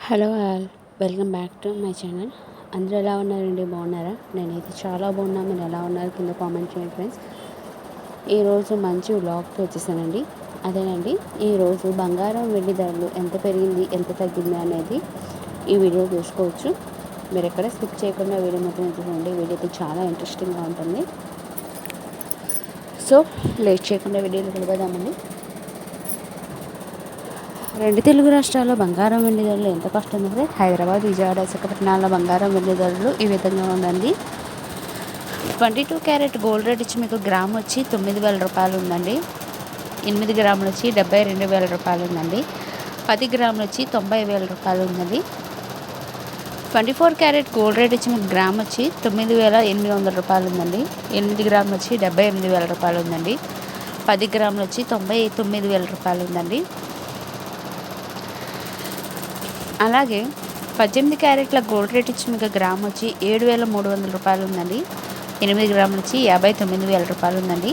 Hello all, welcome back to my channel. అందరూ ఎలా ఉన్నారండి? బాగున్నారా? నేనైతే చాలా బాగున్నా. మీరు ఎలా ఉన్నారు కింద కామెంట్ చేయండి ఫ్రెండ్స్. ఈరోజు మంచి వ్లాగ్తో వచ్చేసానండి. అదేనండి, ఈరోజు బంగారం వెండి ధరలు ఎంత పెరిగింది, ఎంత తగ్గింది అనేది ఈ వీడియో చూసుకోవచ్చు. మీరు ఎక్కడ స్కిప్ చేయకుండా వీడియో మొత్తం చూడండి. వీడియో అయితే చాలా ఇంట్రెస్టింగ్గా ఉంటుంది. సో లేట్ చేయకుండా వీడియోలో వెళ్ళిపోదామండి. రెండు తెలుగు రాష్ట్రాల్లో బంగారం వెండి ధరలు ఎంత కాస్ట్ ఉందంటే హైదరాబాద్, విజయవాడ, విశాఖపట్నాల్లో బంగారం వెండి ధరలు ఈ విధంగా ఉందండి. 22 క్యారెట్ గోల్డ్ రేట్ వచ్చి మీకు గ్రామ్ వచ్చి 9,000 రూపాయలు ఉందండి. 8 గ్రాములు వచ్చి 72,000 రూపాయలు ఉందండి. 10 గ్రాములు వచ్చి 90,000 రూపాయలు ఉందండి. 24 క్యారెట్ గోల్డ్ రేట్ వచ్చి మీకు గ్రామ్ వచ్చి 9,800 రూపాయలు ఉందండి. 8 గ్రాములు వచ్చి 78,000 రూపాయలు ఉందండి. 10 గ్రాములు వచ్చి 99,000 రూపాయలు ఉందండి. అలాగే 18 క్యారెట్ల గోల్డ్ రేట్ ఇచ్చి మీకు గ్రామ్ వచ్చి 7,300 రూపాయలు ఉందండి. 8 గ్రాములు వచ్చి 59,000 రూపాయలు ఉందండి.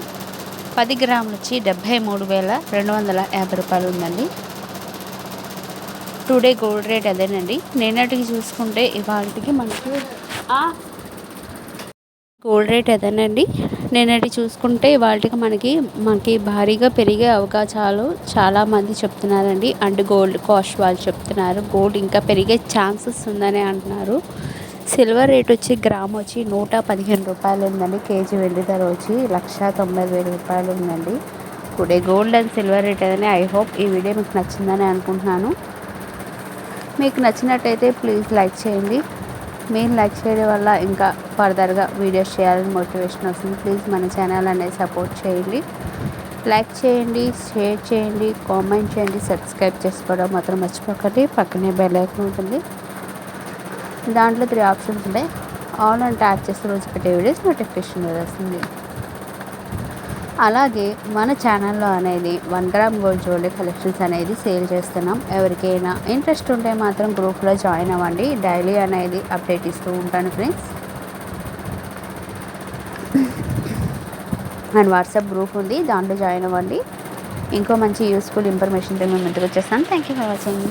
10 గ్రాములు వచ్చి 73,250 రూపాయలు ఉందండి. టుడే గోల్డ్ రేట్ అదేనండి. నిన్నటికి చూసుకుంటే ఇవాళకి మనకి గోల్డ్ రేట్ అదేనండి. నేనటి చూసుకుంటే వాటికి మనకి భారీగా పెరిగే అవకాశాలు చాలామంది చెప్తున్నారండి. అండ్ గోల్డ్ కాస్ట్ వాళ్ళు చెప్తున్నారు గోల్డ్ ఇంకా పెరిగే ఛాన్సెస్ ఉందని అంటున్నారు. సిల్వర్ రేట్ వచ్చి గ్రామ్ వచ్చి 115 రూపాయలు ఉందండి. కేజీ వెండి ధర వచ్చి 1,90,000 రూపాయలు ఉందండి. Today gold and silver rate అదని ఐ హోప్ ఈ వీడియో మీకు నచ్చిందని అనుకుంటున్నాను. మీకు నచ్చినట్టయితే ప్లీజ్ లైక్ చేయండి. మీరు లైక్ చేయడం వల్ల ఇంకా ఫర్దర్గా వీడియోస్ చేయాలని మోటివేషన్ వస్తుంది. ప్లీజ్ మన ఛానల్ అనేది సపోర్ట్ చేయండి. లైక్ చేయండి, షేర్ చేయండి, కామెంట్ చేయండి, సబ్స్క్రైబ్ చేసుకోవడం మాత్రం మర్చిపోకండి. పక్కనే బెల్ ఐకాన్ ఉంటుంది, దాంట్లో 3 ఆప్షన్స్ ఉంటాయి. ఆల్ అని ట్యాప్ చేస్తే రోజు పెట్టే వీడియోస్ నోటిఫికేషన్ వస్తుంది. అలాగే మన ఛానల్లో అనేది 1 గ్రామ్ గోల్డ్ జ్యువెలరీ కలెక్షన్స్ అనేది సేల్ చేస్తున్నాం. ఎవరికైనా ఇంట్రెస్ట్ ఉంటే మాత్రం గ్రూప్లో జాయిన్ అవ్వండి. డైలీ అనేది అప్డేట్ ఇస్తూ ఉంటాను ఫ్రెండ్స్. అండ్ వాట్సాప్ గ్రూప్ ఉంది, దాంట్లో జాయిన్ అవ్వండి. ఇంకో మంచి యూస్ఫుల్ ఇన్ఫర్మేషన్తో మేము ముందుకు వచ్చేస్తాను. Thank you for watching.